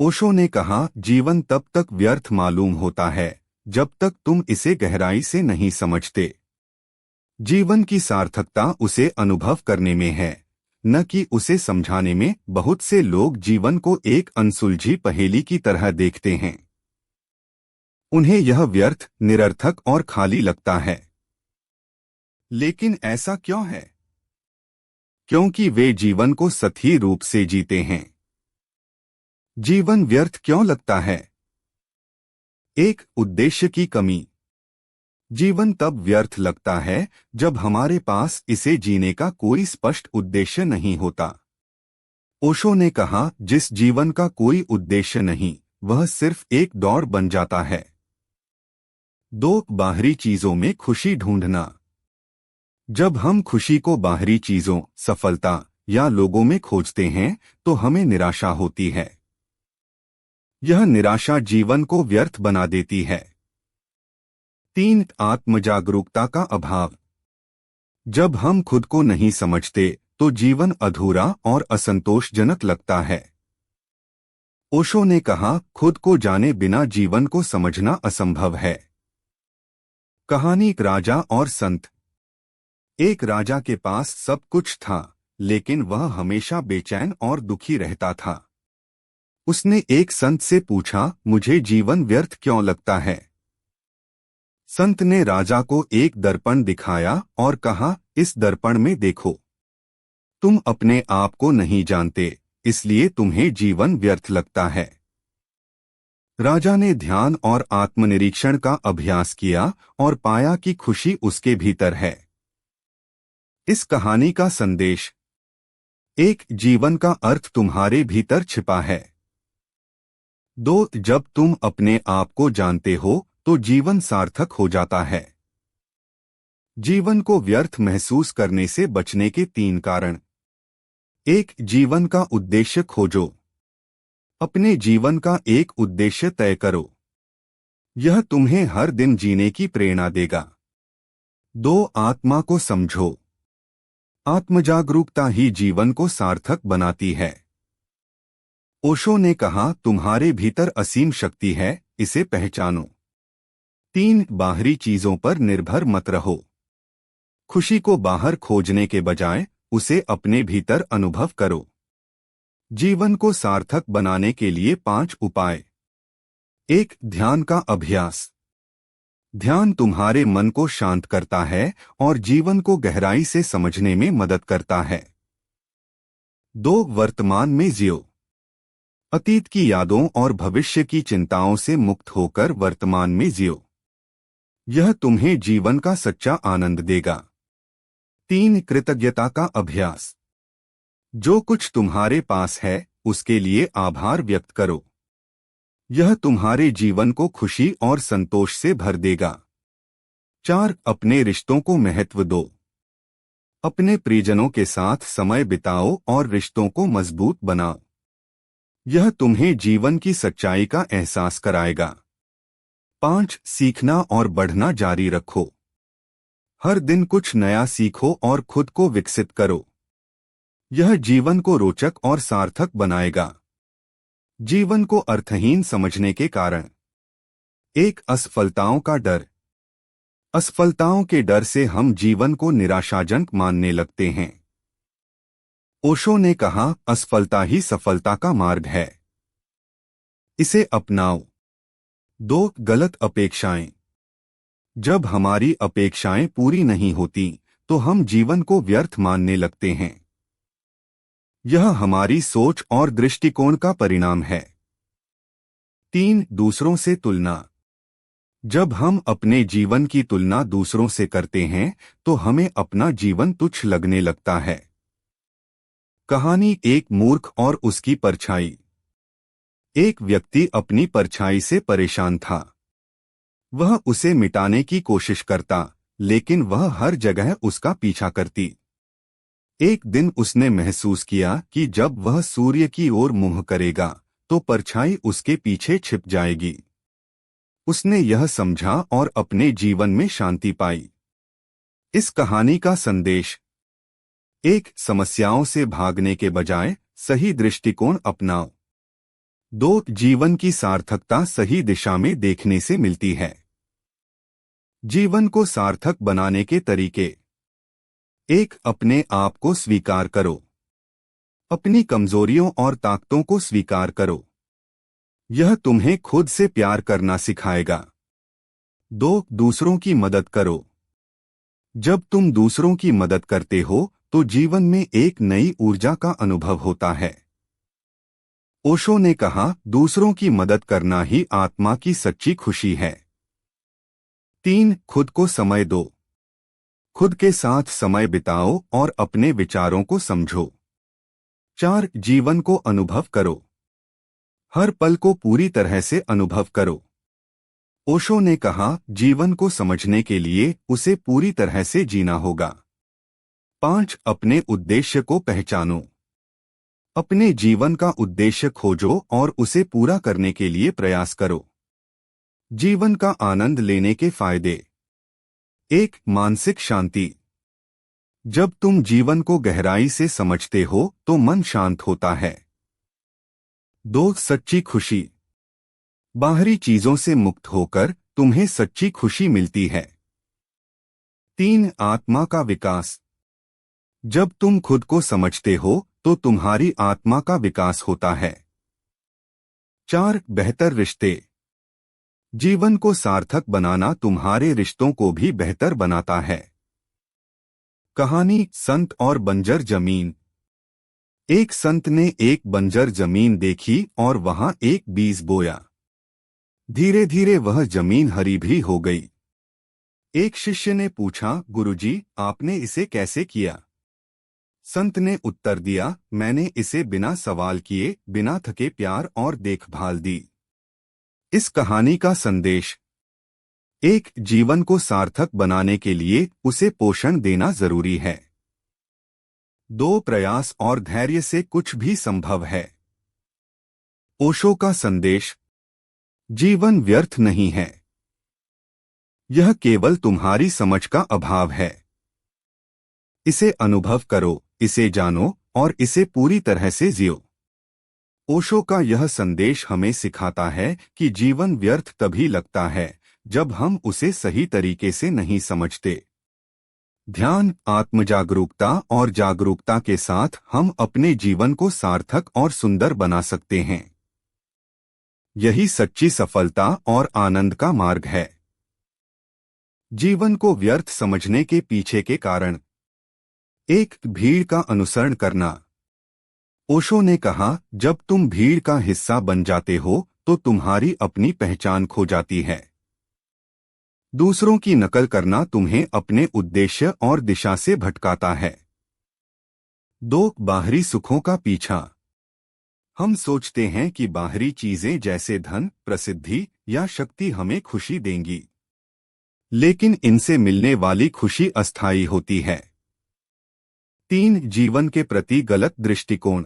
ओशो ने कहा, जीवन तब तक व्यर्थ मालूम होता है जब तक तुम इसे गहराई से नहीं समझते। जीवन की सार्थकता उसे अनुभव करने में है, न कि उसे समझाने में। बहुत से लोग जीवन को एक अनसुलझी पहेली की तरह देखते हैं। उन्हें यह व्यर्थ, निरर्थक और खाली लगता है। लेकिन ऐसा क्यों है? क्योंकि वे जीवन को सही रूप से जीते हैं। जीवन व्यर्थ क्यों लगता है? एक, उद्देश्य की कमी। जीवन तब व्यर्थ लगता है जब हमारे पास इसे जीने का कोई स्पष्ट उद्देश्य नहीं होता। ओशो ने कहा, जिस जीवन का कोई उद्देश्य नहीं, वह सिर्फ एक दौड़ बन जाता है। दो, बाहरी चीजों में खुशी ढूंढना। जब हम खुशी को बाहरी चीजों, सफलता या लोगों में खोजते हैं तो हमें निराशा होती है। यह निराशा जीवन को व्यर्थ बना देती है। तीन, आत्मजागरूकता का अभाव। जब हम खुद को नहीं समझते तो जीवन अधूरा और असंतोषजनक लगता है। ओशो ने कहा, खुद को जाने बिना जीवन को समझना असंभव है। कहानी, राजा और संत। एक राजा के पास सब कुछ था, लेकिन वह हमेशा बेचैन और दुखी रहता था। उसने एक संत से पूछा, मुझे जीवन व्यर्थ क्यों लगता है? संत ने राजा को एक दर्पण दिखाया और कहा, इस दर्पण में देखो। तुम अपने आप को नहीं जानते, इसलिए तुम्हें जीवन व्यर्थ लगता है। राजा ने ध्यान और आत्मनिरीक्षण का अभ्यास किया और पाया कि खुशी उसके भीतर है। इस कहानी का संदेश, एक, जीवन का अर्थ तुम्हारे भीतर छिपा है। दो, जब तुम अपने आप को जानते हो तो जीवन सार्थक हो जाता है। जीवन को व्यर्थ महसूस करने से बचने के तीन कारण। एक, जीवन का उद्देश्य खोजो। अपने जीवन का एक उद्देश्य तय करो। यह तुम्हें हर दिन जीने की प्रेरणा देगा। दो, आत्मा को समझो। आत्मजागरूकता ही जीवन को सार्थक बनाती है। ओशो ने कहा, तुम्हारे भीतर असीम शक्ति है, इसे पहचानो। तीन, बाहरी चीजों पर निर्भर मत रहो। खुशी को बाहर खोजने के बजाय उसे अपने भीतर अनुभव करो। जीवन को सार्थक बनाने के लिए 5 उपाय। एक, ध्यान का अभ्यास। ध्यान तुम्हारे मन को शांत करता है और जीवन को गहराई से समझने में मदद करता है। दो, वर्तमान में जियो। अतीत की यादों और भविष्य की चिंताओं से मुक्त होकर वर्तमान में जियो। यह तुम्हें जीवन का सच्चा आनंद देगा। तीन, कृतज्ञता का अभ्यास। जो कुछ तुम्हारे पास है उसके लिए आभार व्यक्त करो। यह तुम्हारे जीवन को खुशी और संतोष से भर देगा। चार, अपने रिश्तों को महत्व दो। अपने प्रियजनों के साथ समय बिताओ और रिश्तों को मजबूत बनाओ। यह तुम्हें जीवन की सच्चाई का एहसास कराएगा। पांच, सीखना और बढ़ना जारी रखो। हर दिन कुछ नया सीखो और खुद को विकसित करो। यह जीवन को रोचक और सार्थक बनाएगा। जीवन को अर्थहीन समझने के कारण। एक, असफलताओं का डर। असफलताओं के डर से हम जीवन को निराशाजनक मानने लगते हैं। ओशो ने कहा, असफलता ही सफलता का मार्ग है। इसे अपनाओ। दो, गलत अपेक्षाएं। जब हमारी अपेक्षाएं पूरी नहीं होती तो हम जीवन को व्यर्थ मानने लगते हैं। यह हमारी सोच और दृष्टिकोण का परिणाम है। तीन, दूसरों से तुलना। जब हम अपने जीवन की तुलना दूसरों से करते हैं तो हमें अपना जीवन तुच्छ लगने लगता है। कहानी, एक मूर्ख और उसकी परछाई। एक व्यक्ति अपनी परछाई से परेशान था। वह उसे मिटाने की कोशिश करता, लेकिन वह हर जगह उसका पीछा करती। एक दिन उसने महसूस किया कि जब वह सूर्य की ओर मुंह करेगा तो परछाई उसके पीछे छिप जाएगी। उसने यह समझा और अपने जीवन में शांति पाई। इस कहानी का संदेश, एक, समस्याओं से भागने के बजाय सही दृष्टिकोण अपनाओ। 2 जीवन की सार्थकता सही दिशा में देखने से मिलती है। जीवन को सार्थक बनाने के तरीके। 1 अपने आप को स्वीकार करो। अपनी कमजोरियों और ताकतों को स्वीकार करो। यह तुम्हें खुद से प्यार करना सिखाएगा। 2 दूसरों की मदद करो। जब तुम दूसरों की मदद करते हो तो जीवन में एक नई ऊर्जा का अनुभव होता है। ओशो ने कहा, दूसरों की मदद करना ही आत्मा की सच्ची खुशी है। 3 खुद को समय दो। खुद के साथ समय बिताओ और अपने विचारों को समझो। 4 जीवन को अनुभव करो। हर पल को पूरी तरह से अनुभव करो। ओशो ने कहा, जीवन को समझने के लिए उसे पूरी तरह से जीना होगा। 5 अपने उद्देश्य को पहचानो। अपने जीवन का उद्देश्य खोजो और उसे पूरा करने के लिए प्रयास करो। जीवन का आनंद लेने के फायदे। 1 मानसिक शांति। जब तुम जीवन को गहराई से समझते हो तो मन शांत होता है। 2 सच्ची खुशी। बाहरी चीजों से मुक्त होकर तुम्हें सच्ची खुशी मिलती है। 3 आत्मा का विकास। जब तुम खुद को समझते हो तो तुम्हारी आत्मा का विकास होता है। 4 बेहतर रिश्ते। जीवन को सार्थक बनाना तुम्हारे रिश्तों को भी बेहतर बनाता है। कहानी, संत और बंजर जमीन। एक संत ने एक बंजर जमीन देखी और वहां एक बीज बोया। धीरे धीरे वह जमीन हरी भी हो गई। एक शिष्य ने पूछा, गुरुजी, आपने इसे कैसे किया? संत ने उत्तर दिया, मैंने इसे बिना सवाल किए, बिना थके प्यार और देखभाल दी। इस कहानी का संदेश। 1 जीवन को सार्थक बनाने के लिए उसे पोषण देना जरूरी है। 2 प्रयास और धैर्य से कुछ भी संभव है। ओशो का संदेश। जीवन व्यर्थ नहीं है। यह केवल तुम्हारी समझ का अभाव है। इसे अनुभव करो, इसे जानो और इसे पूरी तरह से जियो। ओशो का यह संदेश हमें सिखाता है कि जीवन व्यर्थ तभी लगता है जब हम उसे सही तरीके से नहीं समझते। ध्यान, आत्मजागरूकता और जागरूकता के साथ हम अपने जीवन को सार्थक और सुंदर बना सकते हैं। यही सच्ची सफलता और आनंद का मार्ग है। जीवन को व्यर्थ समझने के पीछे के कारण। 1 भीड़ का अनुसरण करना। ओशो ने कहा, जब तुम भीड़ का हिस्सा बन जाते हो तो तुम्हारी अपनी पहचान खो जाती है। दूसरों की नकल करना तुम्हें अपने उद्देश्य और दिशा से भटकाता है। 2 बाहरी सुखों का पीछा। हम सोचते हैं कि बाहरी चीजें जैसे धन, प्रसिद्धि या शक्ति हमें खुशी देंगी, लेकिन इनसे मिलने वाली खुशी अस्थायी होती है। 3 जीवन के प्रति गलत दृष्टिकोण।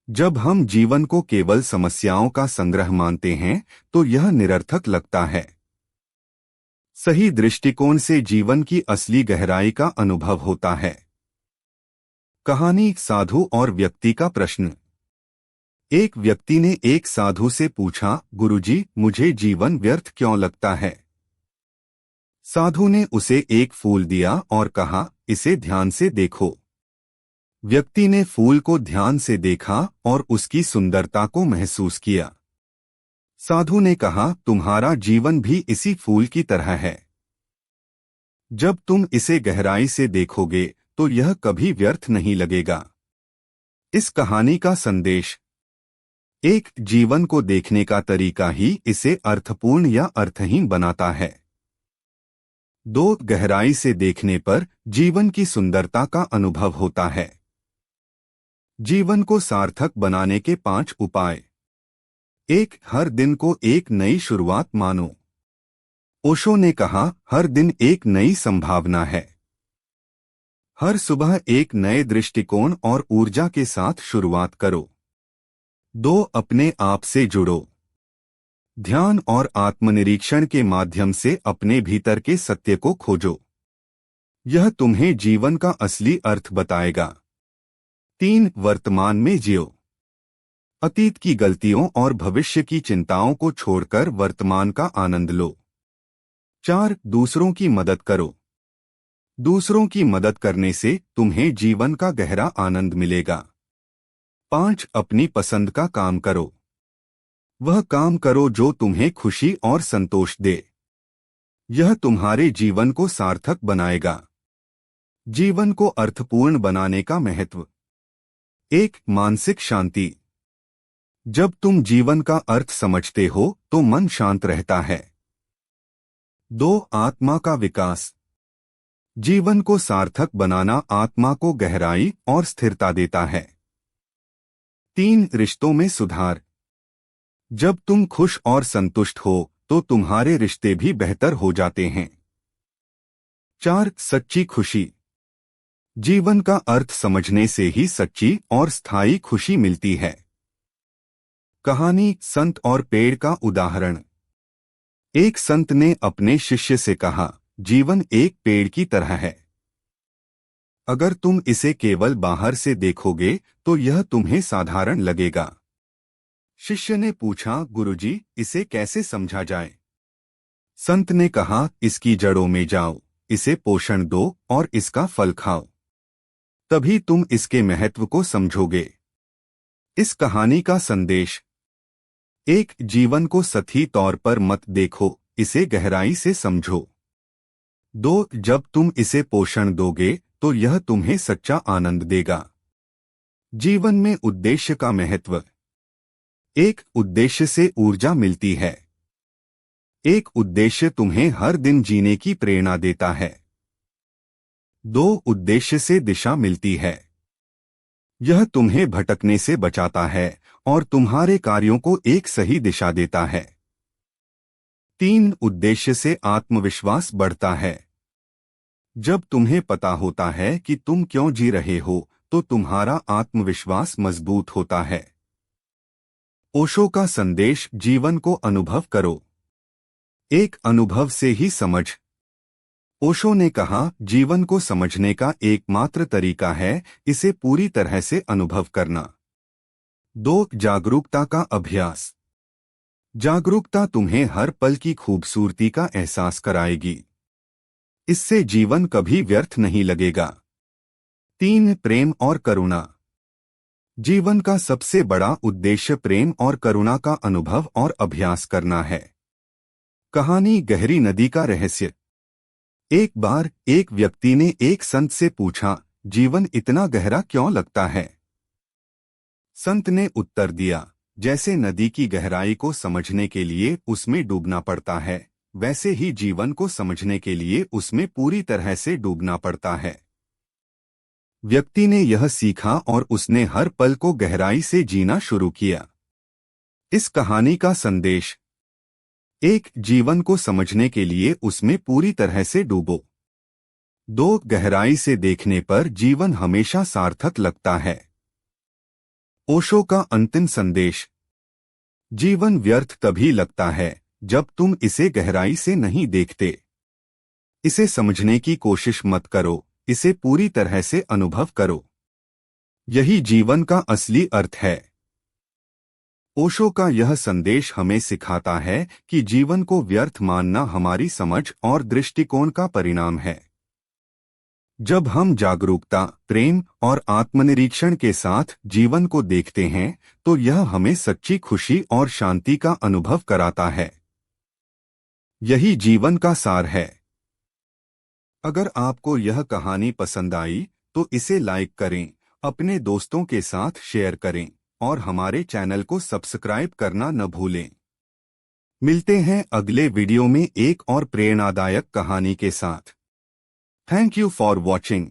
जब हम जीवन को केवल समस्याओं का संग्रह मानते हैं तो यह निरर्थक लगता है। सही दृष्टिकोण से जीवन की असली गहराई का अनुभव होता है। कहानी, साधु और व्यक्ति का प्रश्न। एक व्यक्ति ने एक साधु से पूछा, गुरुजी, मुझे जीवन व्यर्थ क्यों लगता है? साधु ने उसे एक फूल दिया और कहा, इसे ध्यान से देखो। व्यक्ति ने फूल को ध्यान से देखा और उसकी सुंदरता को महसूस किया। साधु ने कहा, तुम्हारा जीवन भी इसी फूल की तरह है। जब तुम इसे गहराई से देखोगे तो यह कभी व्यर्थ नहीं लगेगा। इस कहानी का संदेश। 1 जीवन को देखने का तरीका ही इसे अर्थपूर्ण या अर्थहीन बनाता है। 2 गहराई से देखने पर जीवन की सुंदरता का अनुभव होता है। जीवन को सार्थक बनाने के 5 उपाय। 1 हर दिन को एक नई शुरुआत मानो। ओशो ने कहा, हर दिन एक नई संभावना है। हर सुबह एक नए दृष्टिकोण और ऊर्जा के साथ शुरुआत करो। 2 अपने आप से जुड़ो। ध्यान और आत्मनिरीक्षण के माध्यम से अपने भीतर के सत्य को खोजो। यह तुम्हें जीवन का असली अर्थ बताएगा। 3 वर्तमान में जियो। अतीत की गलतियों और भविष्य की चिंताओं को छोड़कर वर्तमान का आनंद लो। 4. दूसरों की मदद करो। दूसरों की मदद करने से तुम्हें जीवन का गहरा आनंद मिलेगा। 5. अपनी पसंद का काम करो। वह काम करो जो तुम्हें खुशी और संतोष दे। यह तुम्हारे जीवन को सार्थक बनाएगा। जीवन को अर्थपूर्ण बनाने का महत्व। 1. मानसिक शांति। जब तुम जीवन का अर्थ समझते हो तो मन शांत रहता है। 2. आत्मा का विकास। जीवन को सार्थक बनाना आत्मा को गहराई और स्थिरता देता है। 3. रिश्तों में सुधार। जब तुम खुश और संतुष्ट हो तो तुम्हारे रिश्ते भी बेहतर हो जाते हैं। 4. सच्ची खुशी। जीवन का अर्थ समझने से ही सच्ची और स्थायी खुशी मिलती है। कहानी संत और पेड़ का उदाहरण। एक संत ने अपने शिष्य से कहा, जीवन एक पेड़ की तरह है। अगर तुम इसे केवल बाहर से देखोगे तो यह तुम्हें साधारण लगेगा। शिष्य ने पूछा, गुरुजी, इसे कैसे समझा जाए? संत ने कहा, इसकी जड़ों में जाओ, इसे पोषण दो और इसका फल खाओ। तभी तुम इसके महत्व को समझोगे। इस कहानी का संदेश। 1. जीवन को सतही तौर पर मत देखो, इसे गहराई से समझो। 2. जब तुम इसे पोषण दोगे तो यह तुम्हें सच्चा आनंद देगा। जीवन में उद्देश्य का महत्व। 1. उद्देश्य से ऊर्जा मिलती है। एक उद्देश्य तुम्हें हर दिन जीने की प्रेरणा देता है। 2. उद्देश्य से दिशा मिलती है। यह तुम्हें भटकने से बचाता है और तुम्हारे कार्यों को एक सही दिशा देता है। 3. उद्देश्य से आत्मविश्वास बढ़ता है। जब तुम्हें पता होता है कि तुम क्यों जी रहे हो तो तुम्हारा आत्मविश्वास मजबूत होता है। ओशो का संदेश, जीवन को अनुभव करो। एक अनुभव से ही समझ। ओशो ने कहा, जीवन को समझने का एकमात्र तरीका है इसे पूरी तरह से अनुभव करना। 2. जागरूकता का अभ्यास। जागरूकता तुम्हें हर पल की खूबसूरती का एहसास कराएगी। इससे जीवन कभी व्यर्थ नहीं लगेगा। 3. प्रेम और करुणा। जीवन का सबसे बड़ा उद्देश्य प्रेम और करुणा का अनुभव और अभ्यास करना है। कहानी गहरी नदी का रहस्य। एक बार एक व्यक्ति ने एक संत से पूछा, जीवन इतना गहरा क्यों लगता है? संत ने उत्तर दिया, जैसे नदी की गहराई को समझने के लिए उसमें डूबना पड़ता है, वैसे ही जीवन को समझने के लिए उसमें पूरी तरह से डूबना पड़ता है। व्यक्ति ने यह सीखा और उसने हर पल को गहराई से जीना शुरू किया। इस कहानी का संदेश। 1. जीवन को समझने के लिए उसमें पूरी तरह से डूबो। 2. गहराई से देखने पर जीवन हमेशा सार्थक लगता है। ओशो का अंतिम संदेश। जीवन व्यर्थ तभी लगता है जब तुम इसे गहराई से नहीं देखते। इसे समझने की कोशिश मत करो, इसे पूरी तरह से अनुभव करो। यही जीवन का असली अर्थ है। ओशो का यह संदेश हमें सिखाता है कि जीवन को व्यर्थ मानना हमारी समझ और दृष्टिकोण का परिणाम है। जब हम जागरूकता, प्रेम और आत्मनिरीक्षण के साथ जीवन को देखते हैं तो यह हमें सच्ची खुशी और शांति का अनुभव कराता है। यही जीवन का सार है। अगर आपको यह कहानी पसंद आई तो इसे लाइक करें, अपने दोस्तों के साथ शेयर करें और हमारे चैनल को सब्सक्राइब करना न भूलें। मिलते हैं अगले वीडियो में एक और प्रेरणादायक कहानी के साथ। Thank you for watching.